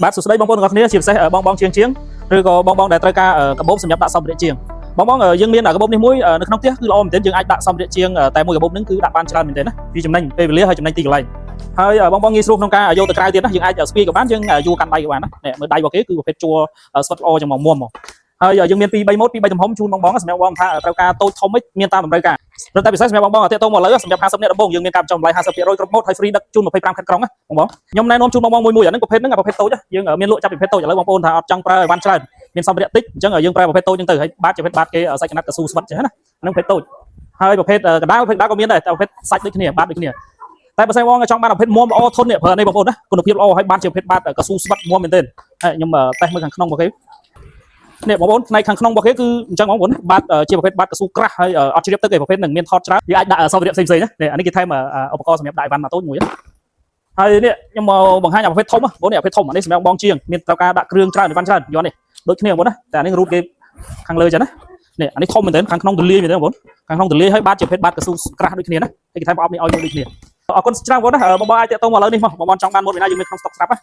បាទសួស្តីបងប្អូនទាំងអស់គ្នាជាពិសេសបងជាងឬក៏បងដែលត្រូវការកាបូបសម្រាប់ដាក់សម្ភារៈជាងបងយើងមានកាបូបនេះមួយនៅក្នុងផ្ទះគឺល្អមែនទែនយើងអាចដាក់សម្ភារៈជាងតែមួយកាបូបហ្នឹងគឺដាក់បានច្រើនមែនទែនណាវាចំណេញពេលវេលាហើយចំណេញទីកន្លែងហើយបងងាយស្រួលក្នុងការយកទៅក្រៅទៀតណាយើងអាចស្ពាយក៏បានយើងយួរកាន់ដៃក៏បានណានេះមើលដៃរបស់គេគឺប្រភេទជួរស្វិតល្អយ៉ាងមុំមកហើយយើងមាន2 3ម៉ូដ2 3ទំហំជូនបងសម្រាប់បងថាត្រូវការតូចធំមិនមានតាមតម្រូវការព្រោះតែពិសេសសម្រាប់បងតាក់ទងមកលើសម្រាប់50នាក់ដំបូងយើងមានការចំណាយ50%គ្រប់ម៉ូដហើយ free ដឹកជូន25ខិតក្រុងណាបងខ្ញុំណែនាំជូនបងមួយអាហ្នឹងប្រភេទហ្នឹងប្រភេទតូចយើងមានលក់ចាប់ប្រភេទតូចឥឡូវបងប្អូនថាអត់ចង់ប្រើឲ្យបានច្រើនមានសម្ភារៈតិចអញ្ចឹងយើងប្រើប្រភេទតូចហ្នឹងទៅហើយបាតជាប្រភេទបាតគេសាច់កណាត់កស៊ូស្វិតចឹងណាហ្នឹងប្រភេទតូចហើយប្រភេទកដាលក៏មានដែរតែប្រភេទសាច់ដូចគ្នាបាតដូចគ្នាតែបើសិនបងចង់បានប្រភេទមុំល្អធន់នេះប្រើនេះបងប្អូនណាគុណភាពល្អហើយបានជាប្រភេទបាតកស៊ូស្វិតមុំមែនទេហើយខ្ញុំតេស្តមើលខាងក្នុងរបស់គេនេះបងប្អូនផ្នែកខាងក្នុងរបស់គេគឺអញ្ចឹងបងប្អូនបាតជាប្រភេទបាតកស៊ូក្រាស់ហើយអត់ជ្រាបទឹកទេប្រភេទហ្នឹងមានថតច្រើនយើងអាចដាក់សម្ភារៈផ្សេងៗណានេះអានេះគេថែមឧបករណ៍សម្រាប់ដាក់អីវ៉ាន់ម៉ាតូចមួយហើយនេះខ្ញុំមកបង្ហាញប្រភេទធំបងនេះប្រភេទធំអានេះសម្រាប់បងជាងមានត្រូវការដាក់គ្រឿងច្រើនអីវ៉ាន់ច្រើនយកនេះដូចគ្នាបងប្អូនណាតែអានេះរូបគេខាងលើចឹងណានេះអានេះធំមែនទែនខាងក្នុងទលាយមែនទេបងប្អូនខាងក្នុងទលាយហើយបាតជាប្រភេទបាតកស៊ូក្រាស់ដូចគ្នាណាគេថែមប្រអប់នេះឲ្យយើងដូចគ្នាអរគុណច្រើនបងប្អូនណាបងអាចតាក់ទងមកឥឡូវនេះមកបងចង់បានម៉ូតពីណាយើងមានក្នុងស្តុកស្រាប់ណា